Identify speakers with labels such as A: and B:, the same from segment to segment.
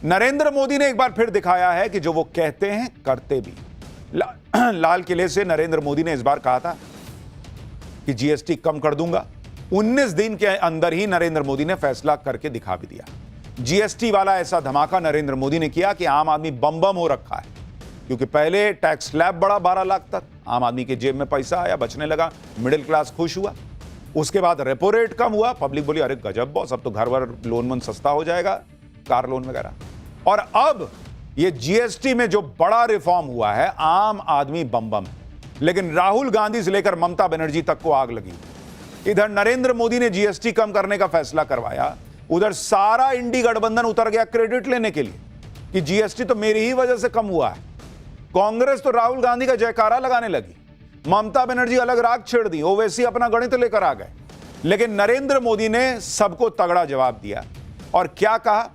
A: नरेंद्र मोदी ने एक बार फिर दिखाया है कि जो वो कहते हैं करते भी। लाल किले से नरेंद्र मोदी ने इस बार कहा था कि जीएसटी कम कर दूंगा। 19 दिन के अंदर ही नरेंद्र मोदी ने फैसला करके दिखा भी दिया। जीएसटी वाला ऐसा धमाका नरेंद्र मोदी ने किया कि आम आदमी बम बम हो रखा है, क्योंकि पहले टैक्स स्लैब बढ़ा 12 लाख तक, आम आदमी के जेब में पैसा आया, बचने लगा, मिडिल क्लास खुश हुआ। उसके बाद रेपो रेट कम हुआ, पब्लिक बोली अरे गजब बॉस, अब तो घर वर लोन वन सस्ता हो जाएगा, कार लोन वगैरह। और अब ये जीएसटी में जो बड़ा रिफॉर्म हुआ है, आम आदमी बम बम है, लेकिन राहुल गांधी से लेकर ममता बनर्जी तक को आग लगी। इधर नरेंद्र मोदी ने जीएसटी कम करने का फैसला करवाया, उधर सारा इंडी गठबंधन उतर गया क्रेडिट लेने के लिए कि जीएसटी तो मेरी ही वजह से कम हुआ है। कांग्रेस तो राहुल गांधी का जयकारा लगाने लगी, ममता बनर्जी अलग राग छेड़ दी, ओवैसी अपना गणित लेकर आ गए। लेकिन नरेंद्र मोदी ने सबको तगड़ा जवाब दिया और क्या कहा,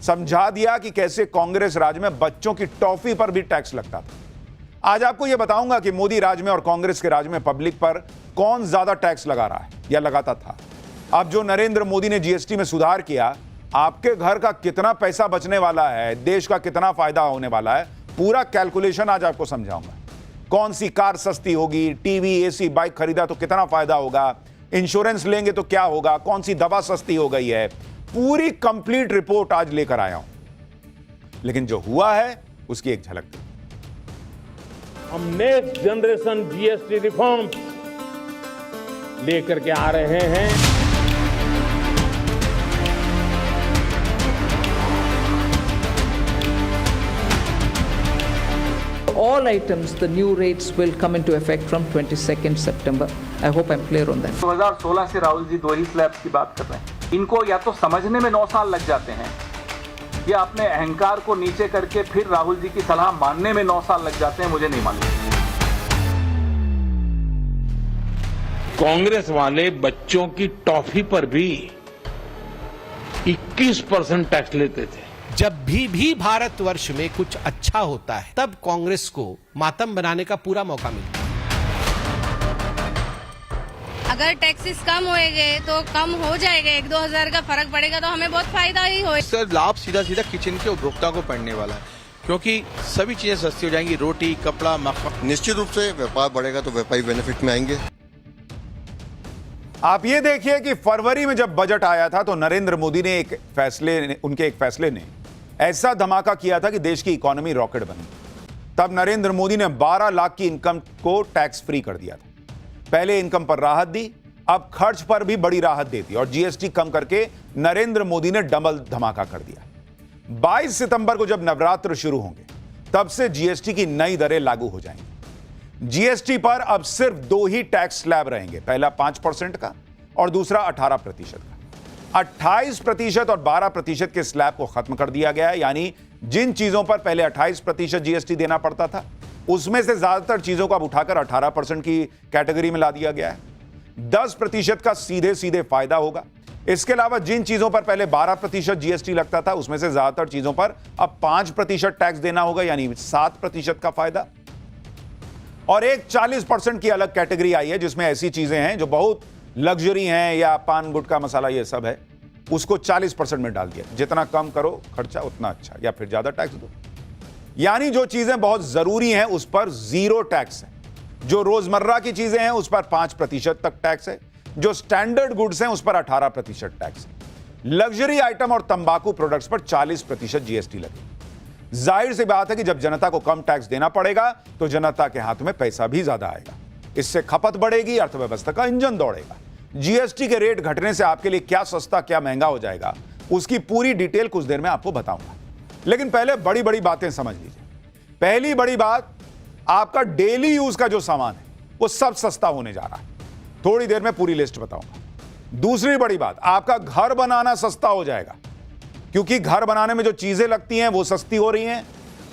A: समझा दिया कि कैसे कांग्रेस राज में बच्चों की टॉफी पर भी टैक्स लगता था। आज आपको यह बताऊंगा कि मोदी राज में और कांग्रेस के राज में पब्लिक पर कौन ज्यादा टैक्स लगा रहा है या लगाता था। अब जो नरेंद्र मोदी ने जीएसटी में सुधार किया, आपके घर का कितना पैसा बचने वाला है, देश का कितना फायदा होने वाला है, पूरा कैलकुलेशन आज आपको समझाऊंगा। कौन सी कार सस्ती होगी, टीवी एसी बाइक खरीदा तो कितना फायदा होगा, इंश्योरेंस लेंगे तो क्या होगा, कौन सी दवा सस्ती हो गई है, पूरी कंप्लीट रिपोर्ट आज लेकर आया हूं। लेकिन जो हुआ है उसकी एक झलक दे।
B: हम नेक्स्ट जनरेशन जीएसटी रिफॉर्म लेकर के आ रहे हैं।
C: All items, the new rates will come into effect from 22nd September. I hope I'm clear on that.
D: 2016 से राहुल जी दो ही स्लैब्स की बात कर रहे हैं। इनको या तो समझने में 9 साल लग जाते हैं या अपने अहंकार को नीचे करके फिर राहुल जी की सलाह मानने में 9 साल लग जाते हैं, मुझे नहीं मालूम।
B: कांग्रेस वाले बच्चों की टॉफी पर भी 21% टैक्स लेते थे।
E: जब भी भारतवर्ष में कुछ अच्छा होता है, तब कांग्रेस को मातम बनाने का पूरा मौका मिलता है।
F: अगर टैक्सेस कम होएंगे तो कम हो जाएगा, 1-2 हजार का फर्क पड़ेगा तो हमें बहुत फायदा ही होगा।
G: सर लाभ सीधा सीधा किचन के उपभोक्ता को पड़ने वाला है, क्योंकि सभी चीजें सस्ती हो जाएंगी, रोटी कपड़ा मक्खन।
H: निश्चित रूप से व्यापार बढ़ेगा तो व्यापारी बेनिफिट में आएंगे।
A: आप ये देखिए कि फरवरी में जब बजट आया था तो नरेंद्र मोदी ने उनके एक फैसले ने ऐसा धमाका किया था कि देश की इकोनॉमी रॉकेट बनी। तब नरेंद्र मोदी ने 12 लाख की इनकम को टैक्स फ्री कर दिया था। पहले इनकम पर राहत दी, अब खर्च पर भी बड़ी राहत दे दी और जीएसटी कम करके नरेंद्र मोदी ने डबल धमाका कर दिया। 22 सितंबर को जब नवरात्र शुरू होंगे, तब से जीएसटी की नई दरें लागू हो जाएंगी। जीएसटी पर अब सिर्फ 2 ही टैक्स स्लैब रहेंगे, पहला 5% का और दूसरा 18% का। 28% और 12% के स्लैब को खत्म कर दिया गया है, यानी जिन चीजों पर पहले 28% जीएसटी देना पड़ता था, उसमें से ज्यादातर चीजों को अब उठाकर 18% की कैटेगरी में ला दिया गया है। 10% का सीधे सीधे फायदा होगा। इसके अलावा जिन चीजों पर पहले 12% जीएसटी लगता था, उसमें से ज्यादातर चीजों पर अब 5% टैक्स देना होगा, यानी 7% का फायदा। और एक 40% की अलग कैटेगरी आई है, जिसमें ऐसी चीजें हैं जो बहुत लग्जरी हैं या पान गुटखा मसाला ये सब है, उसको 40% में डाल दिया। जितना कम करो खर्चा उतना अच्छा, या फिर ज्यादा टैक्स दो। यानी जो चीजें बहुत जरूरी हैं उस पर 0 टैक्स है, जो रोजमर्रा की चीजें हैं उस पर 5% तक टैक्स है, जो स्टैंडर्ड गुड्स हैं उस पर 18% टैक्स है। लग्जरी आइटम और तंबाकू प्रोडक्ट्स पर 40% जीएसटी लगे। जाहिर सी बात है कि जब जनता को कम टैक्स देना पड़ेगा तो जनता के हाथ में पैसा भी ज्यादा आएगा, इससे खपत बढ़ेगी, अर्थव्यवस्था का इंजन दौड़ेगा। जीएसटी के रेट घटने से आपके लिए क्या सस्ता क्या महंगा हो जाएगा, उसकी पूरी डिटेल कुछ देर में आपको बताऊंगा। लेकिन पहले बड़ी बड़ी बातें समझ लीजिए। पहली बड़ी बात, आपका डेली यूज का जो सामान है वो सब सस्ता होने जा रहा है, थोड़ी देर में पूरी लिस्ट बताऊंगा। दूसरी बड़ी बात, आपका घर बनाना सस्ता हो जाएगा, क्योंकि घर बनाने में जो चीजें लगती हैं वो सस्ती हो रही हैं।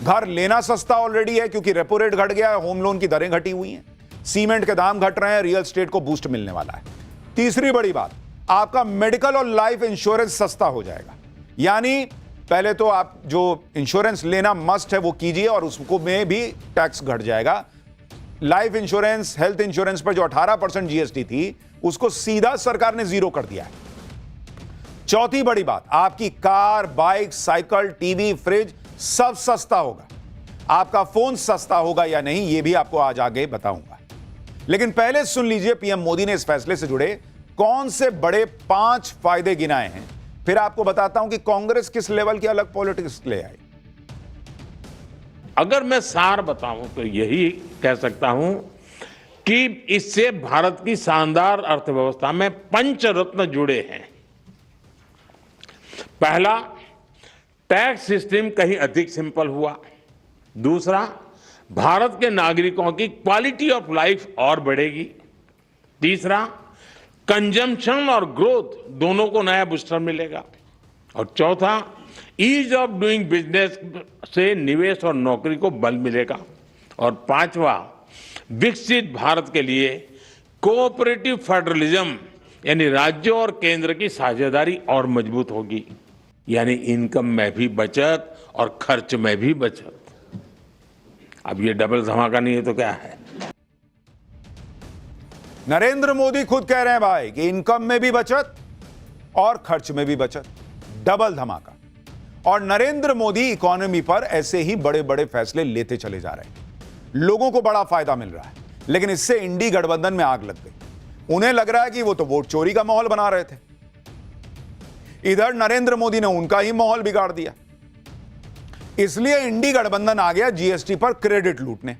A: घर लेना सस्ता ऑलरेडी है, क्योंकि रेपो रेट घट गया है, होम लोन की दरें घटी हुई हैं, सीमेंट के दाम घट रहे हैं, रियल एस्टेट को बूस्ट मिलने वाला है। तीसरी बड़ी बात, आपका मेडिकल और लाइफ इंश्योरेंस सस्ता हो जाएगा। यानी पहले तो आप जो इंश्योरेंस लेना मस्ट है वो कीजिए और उसको में भी टैक्स घट जाएगा। लाइफ इंश्योरेंस, हेल्थ इंश्योरेंस पर जो 18% जीएसटी थी, उसको सीधा सरकार ने 0 कर दिया है। चौथी बड़ी बात, आपकी car, bike, cycle, TV, fridge सब सस्ता होगा। आपका फोन सस्ता होगा या नहीं, यह भी आपको आज आगे बताऊंगा। लेकिन पहले सुन लीजिए पीएम मोदी ने इस फैसले से जुड़े कौन से बड़े 5 फायदे गिनाए हैं, फिर आपको बताता हूं कि कांग्रेस किस लेवल की अलग पॉलिटिक्स ले आई।
B: अगर मैं सार बताऊं तो यही कह सकता हूं कि इससे भारत की शानदार अर्थव्यवस्था में पंचरत्न जुड़े हैं। पहला, टैक्स सिस्टम कहीं अधिक सिंपल हुआ। दूसरा, भारत के नागरिकों की क्वालिटी ऑफ लाइफ और बढ़ेगी। तीसरा, कंजम्पशन और ग्रोथ दोनों को नया बूस्टर मिलेगा। और चौथा, ईज ऑफ डूइंग बिजनेस से निवेश और नौकरी को बल मिलेगा। और पांचवा, विकसित भारत के लिए कोऑपरेटिव फेडरलिज्म यानी राज्यों और केंद्र की साझेदारी और मजबूत होगी, यानी इनकम में भी बचत और खर्च में भी बचत। अब ये डबल धमाका नहीं है तो क्या है?
A: नरेंद्र मोदी खुद कह रहे हैं भाई कि इनकम में भी बचत और खर्च में भी बचत, डबल धमाका। और नरेंद्र मोदी इकोनॉमी पर ऐसे ही बड़े बड़े फैसले लेते चले जा रहे हैं, लोगों को बड़ा फायदा मिल रहा है। लेकिन इससे इंडी गठबंधन में आग लग गई। उन्हें लग रहा है कि वो तो वोट चोरी का माहौल बना रहे थे, इधर नरेंद्र मोदी ने उनका ही माहौल बिगाड़ दिया। इसलिए इंडी गठबंधन आ गया जीएसटी पर क्रेडिट लूटने।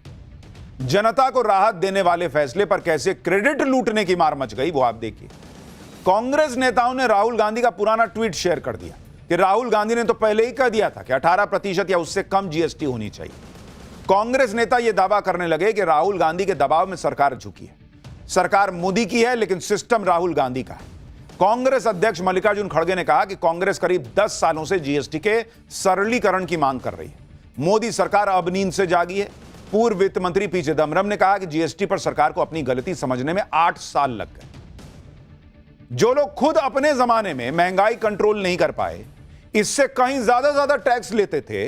A: जनता को राहत देने वाले फैसले पर कैसे क्रेडिट लूटने की मार मच गई वो आप देखिए। कांग्रेस नेताओं ने राहुल गांधी का पुराना ट्वीट शेयर कर दिया कि राहुल गांधी ने तो पहले ही कह दिया था कि 18% या उससे कम जीएसटी होनी चाहिए। कांग्रेस नेता यह दावा करने लगे कि राहुल गांधी के दबाव में सरकार झुकी है। सरकार मोदी की है लेकिन सिस्टम राहुल गांधी का है। कांग्रेस अध्यक्ष मल्लिकार्जुन खड़गे ने कहा कि कांग्रेस करीब 10 सालों से जीएसटी के सरलीकरण की मांग कर रही है। मोदी सरकार अब नींद से जागी है। पूर्व वित्त मंत्री पी चिदम्बरम ने कहा कि जीएसटी पर सरकार को अपनी गलती समझने में 8 साल लग गए। जो लोग खुद अपने जमाने में महंगाई कंट्रोल नहीं कर पाए, इससे कहीं ज्यादा टैक्स लेते थे,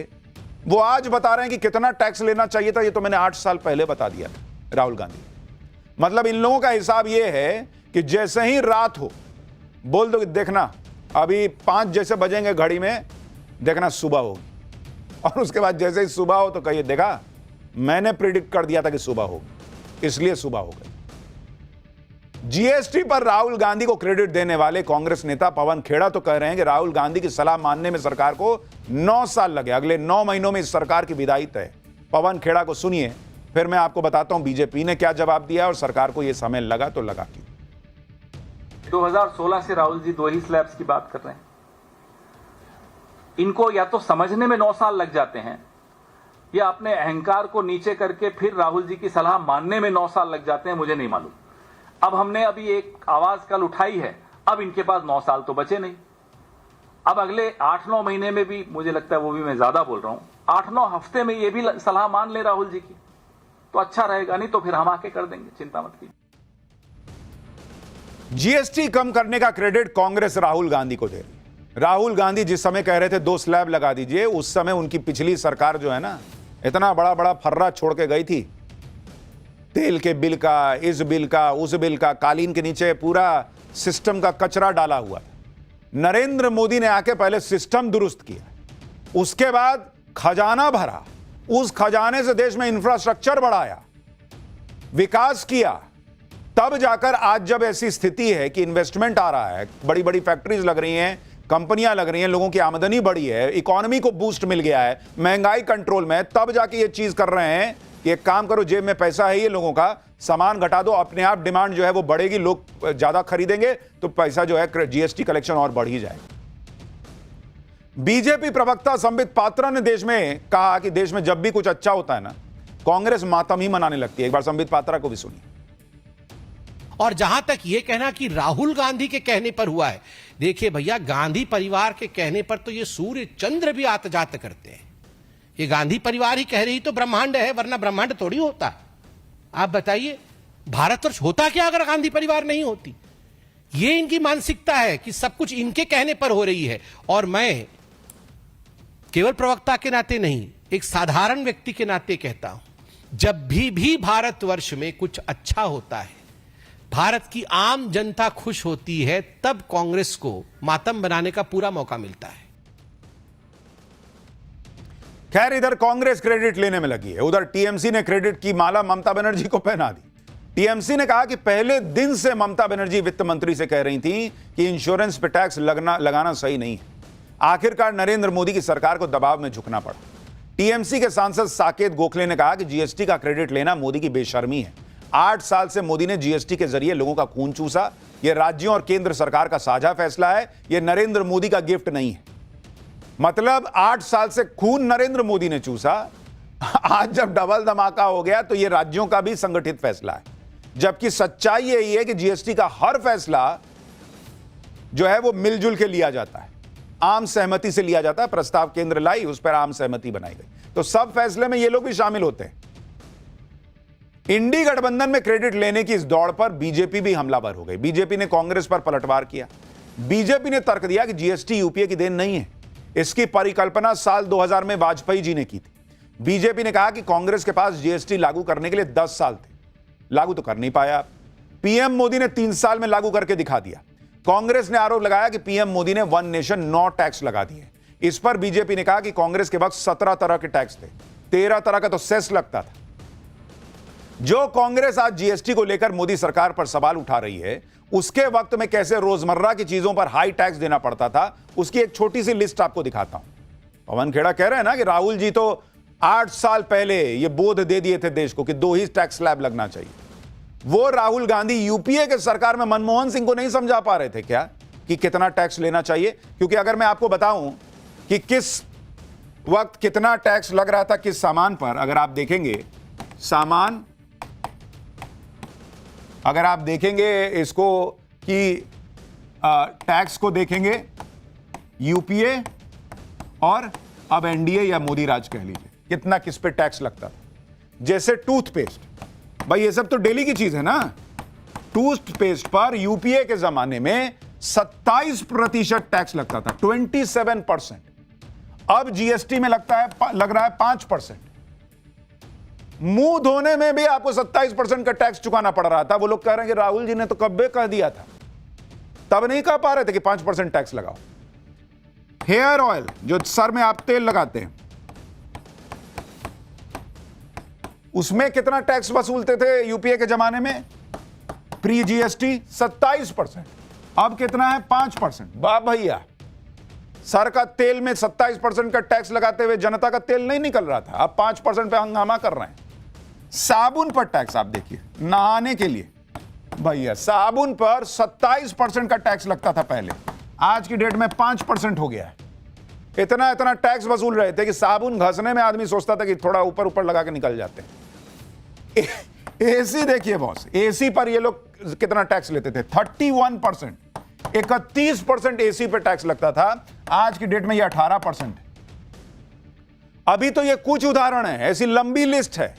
A: वो आज बता रहे हैं कि कितना टैक्स लेना चाहिए था, ये तो मैंने 8 साल पहले बता दिया था राहुल गांधी। मतलब इन लोगों का हिसाब ये है कि जैसे ही रात हो बोल दो कि देखना अभी 5 जैसे बजेंगे घड़ी में, देखना सुबह होगी। और उसके बाद जैसे ही सुबह हो तो कहिए देखा मैंने प्रिडिक्ट कर दिया था कि सुबह होगी, इसलिए सुबह हो गई। जीएसटी पर राहुल गांधी को क्रेडिट देने वाले कांग्रेस नेता पवन खेड़ा तो कह रहे हैं कि राहुल गांधी की सलाह मानने में सरकार को 9 साल लगे, अगले 9 महीनों में इस सरकार की विदाई तय। पवन खेड़ा को सुनिए, फिर मैं आपको बताता हूं बीजेपी ने क्या जवाब दिया और सरकार को यह समय लगा तो लगा क्यों।
D: 2016 से राहुल जी 2 ही स्लैब्स की बात कर रहे हैं। इनको या तो समझने में 9 साल लग जाते हैं या अपने अहंकार को नीचे करके फिर राहुल जी की सलाह मानने में 9 साल लग जाते हैं, मुझे नहीं मालूम। अब हमने अभी एक आवाज कल उठाई है, अब इनके पास 9 साल तो बचे नहीं। अब अगले 8-9 महीने में भी, मुझे लगता है वो भी मैं ज्यादा बोल रहा हूं, 8-9 हफ्ते में ये भी सलाह मान ले राहुल जी की तो अच्छा रहेगा, नहीं तो फिर हम आके कर देंगे, चिंता मत कीजिए।
A: जीएसटी कम करने का क्रेडिट कांग्रेस राहुल गांधी को दे रही है। राहुल गांधी जिस समय कह रहे थे 2 स्लैब लगा दीजिए, उस समय उनकी पिछली सरकार जो है ना, इतना बड़ा फर्रा छोड़ के गई थी, तेल के बिल का, इस बिल का, उस बिल का, कालीन के नीचे पूरा सिस्टम का कचरा डाला हुआ। नरेंद्र मोदी ने आके पहले सिस्टम दुरुस्त किया, उसके बाद खजाना भरा, उस खजाने से देश में इंफ्रास्ट्रक्चर बढ़ाया, विकास किया, तब जाकर आज जब ऐसी स्थिति है कि इन्वेस्टमेंट आ रहा है, बड़ी बड़ी फैक्ट्रीज लग रही हैं, कंपनियां लग रही हैं, लोगों की आमदनी बढ़ी है, इकोनॉमी को बूस्ट मिल गया है, महंगाई कंट्रोल में, तब जाके ये चीज कर रहे हैं कि एक काम करो, जेब में पैसा है ये लोगों का, सामान घटा दो, अपने आप डिमांड जो है वो बढ़ेगी, लोग ज्यादा खरीदेंगे तो पैसा जो है जीएसटी कलेक्शन और बढ़ ही जाएगा। बीजेपी प्रवक्ता संबित पात्रा ने देश में कहा कि देश में जब भी कुछ अच्छा होता है ना, कांग्रेस मातम ही मनाने लगती है। एक बार संबित पात्रा को भी सुनिए।
E: और जहां तक यह कहना कि राहुल गांधी के कहने पर हुआ है, देखिए भैया, गांधी परिवार के कहने पर तो ये सूर्य चंद्र भी आत जात करते हैं। ये गांधी परिवार ही कह रही तो ब्रह्मांड है, वरना ब्रह्मांड थोड़ी होता। आप बताइए भारतवर्ष होता क्या अगर गांधी परिवार नहीं होती? ये इनकी मानसिकता है कि सब कुछ इनके कहने पर हो रही है। और मैं केवल प्रवक्ता के नाते नहीं, एक साधारण व्यक्ति के नाते कहता हूं, जब भी भारतवर्ष में कुछ अच्छा होता है भारत की आम जनता खुश होती है तब कांग्रेस को मातम बनाने का पूरा मौका मिलता है।
A: खैर, इधर कांग्रेस क्रेडिट लेने में लगी है, उधर टीएमसी ने क्रेडिट की माला ममता बनर्जी को पहना दी। टीएमसी ने कहा कि पहले दिन से ममता बनर्जी वित्त मंत्री से कह रही थी कि इंश्योरेंस पे टैक्स लगाना सही नहीं है। आखिरकार नरेंद्र मोदी की सरकार को दबाव में झुकना पड़ा। टीएमसी के सांसद साकेत गोखले ने कहा कि जीएसटी का क्रेडिट लेना मोदी की बेशर्मी है। 8 साल से मोदी ने जीएसटी के जरिए लोगों का खून चूसा। यह राज्यों और केंद्र सरकार का साझा फैसला है, यह नरेंद्र मोदी का गिफ्ट नहीं है। मतलब 8 साल से खून नरेंद्र मोदी ने चूसा, आज जब डबल धमाका हो गया तो यह राज्यों का भी संगठित फैसला है। जबकि सच्चाई यही है कि जीएसटी का हर फैसला जो है वो मिलजुल के लिया जाता है, आम सहमति से लिया जाता है। प्रस्ताव केंद्र लाई, उस पर आम सहमति बनाई गई, तो सब फैसले में ये लोग भी शामिल होते हैं। इंडी गठबंधन में क्रेडिट लेने की इस दौड़ पर बीजेपी भी हमलावर हो गई। बीजेपी ने कांग्रेस पर पलटवार किया। बीजेपी ने तर्क दिया कि जीएसटी यूपीए की देन नहीं है, इसकी परिकल्पना साल 2000 में वाजपेयी जी ने की थी। बीजेपी ने कहा कि कांग्रेस के पास जीएसटी लागू करने के लिए 10 साल थे, लागू तो कर नहीं पाया। पीएम मोदी ने 3 साल में लागू करके दिखा दिया। कांग्रेस ने आरोप लगाया कि पीएम मोदी ने 1 नेशन नो टैक्स लगा दिए। इस पर बीजेपी ने कहा कि कांग्रेस के वक्त 17 तरह के टैक्स थे, 13 तरह का तो सेस लगता था। जो कांग्रेस आज जीएसटी को लेकर मोदी सरकार पर सवाल उठा रही है, उसके वक्त में कैसे रोजमर्रा की चीजों पर हाई टैक्स देना पड़ता था, उसकी एक छोटी सी लिस्ट आपको दिखाता हूं। पवन खेड़ा कह रहे हैं ना कि राहुल जी तो 8 साल पहले यह बोध दे दिए थे देश को कि 2 ही टैक्स स्लैब लगना चाहिए। वो राहुल गांधी यूपीए के सरकार में मनमोहन सिंह को नहीं समझा पा रहे थे क्या कि कितना टैक्स लेना चाहिए? क्योंकि अगर मैं आपको बताऊं कि किस वक्त कितना टैक्स लग रहा था किस सामान पर, अगर आप देखेंगे सामान, अगर आप देखेंगे इसको कि टैक्स को देखेंगे यूपीए और अब एनडीए या मोदी राज कह लीजिए, कितना किस पे टैक्स लगता था। जैसे टूथपेस्ट, भाई ये सब तो डेली की चीज है ना। टूथपेस्ट पर यूपीए के जमाने में 27% टैक्स लगता था, 27%। अब जीएसटी में लग रहा है 5%। मुंह धोने में भी आपको 27% का टैक्स चुकाना पड़ रहा था। वो लोग कह रहे हैं कि राहुल जी ने तो कब्बे कह दिया था, तब नहीं कह पा रहे थे कि 5% टैक्स लगाओ। हेयर ऑयल, जो सर में आप तेल लगाते हैं, उसमें कितना टैक्स वसूलते थे यूपीए के जमाने में? प्री जीएसटी 27%, अब कितना है? 5%। वाह भैया, सर का तेल में 27% का टैक्स लगाते हुए जनता का तेल नहीं निकल रहा था, अब 5% पे हंगामा कर रहे हैं। साबुन पर टैक्स आप देखिए, नहाने के लिए भैया साबुन पर 27% का टैक्स लगता था पहले, आज की डेट में 5% हो गया है। इतना टैक्स वसूल रहे थे कि साबुन घसने में आदमी सोचता था कि थोड़ा ऊपर ऊपर लगा के निकल जाते हैं। एसी देखिए बॉस, एसी पर ये लोग कितना टैक्स लेते थे? 31%, 31% एसी पे टैक्स लगता था, आज की डेट में ये 18%। अभी तो ये कुछ उदाहरण है, ऐसी लंबी लिस्ट है।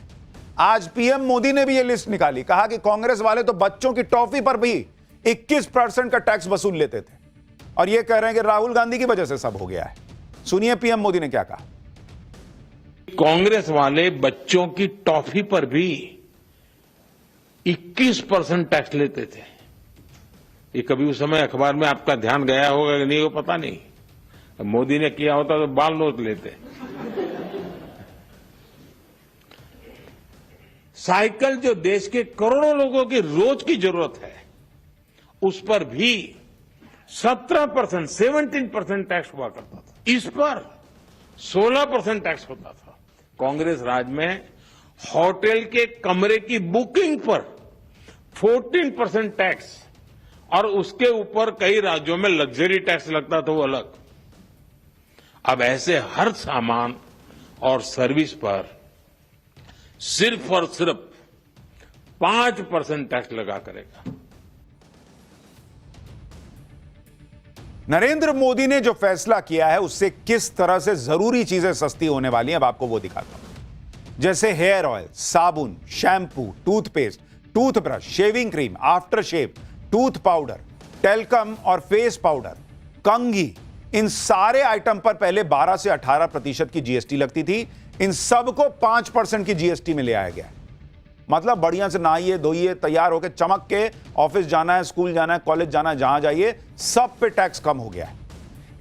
A: आज पीएम मोदी ने भी ये लिस्ट निकाली, कहा कि कांग्रेस वाले तो बच्चों की टॉफी पर भी 21% का टैक्स वसूल लेते थे, और ये कह रहे हैं कि राहुल गांधी की वजह से सब हो गया है। सुनिए पीएम मोदी ने क्या कहा।
B: कांग्रेस वाले बच्चों की टॉफी पर भी 21% टैक्स लेते थे। ये कभी उस समय अखबार में आपका ध्यान गया होगा कि नहीं, वो पता नहीं। मोदी ने किया होता तो बाल नोच लेते। साइकिल जो देश के करोड़ों लोगों की रोज की जरूरत है, उस पर भी 17% टैक्स हुआ करता था। इस पर 16% टैक्स होता था। कांग्रेस राज में होटल के कमरे की बुकिंग पर 14% टैक्स, और उसके ऊपर कई राज्यों में लग्जरी टैक्स लगता था, वो अलग। अब ऐसे हर सामान और सर्विस पर सिर्फ और सिर्फ 5% टैक्स लगा करेगा।
A: नरेंद्र मोदी ने जो फैसला किया है उससे किस तरह से जरूरी चीजें सस्ती होने वाली हैं, अब आपको वो दिखाता हूं। जैसे हेयर ऑयल, साबुन, shampoo, toothpaste, toothbrush, shaving cream, after shave, tooth powder, talcum और फेस पाउडर, कंघी, इन सारे आइटम पर पहले 12 से 18% की जीएसटी लगती थी। इन सबको 5% की जीएसटी में ले आया गया। मतलब बढ़िया से नहाइए धोइए तैयार होकर चमक के ऑफिस जाना है, स्कूल जाना है, कॉलेज जाना है, जहां जाइए सब पे टैक्स कम हो गया है।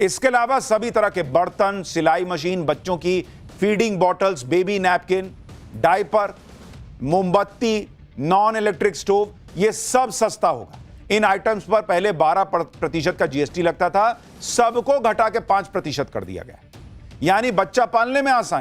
A: इसके अलावा सभी तरह के बर्तन, सिलाई मशीन, बच्चों की feeding bottles, baby napkin, diaper, मोमबत्ती, नॉन इलेक्ट्रिक स्टोव, ये सब सस्ता होगा। इन आइटम्स पर पहले 12% का जीएसटी लगता था, सबको घटा के 5% कर दिया गया। यानी बच्चा पालने में आसानी,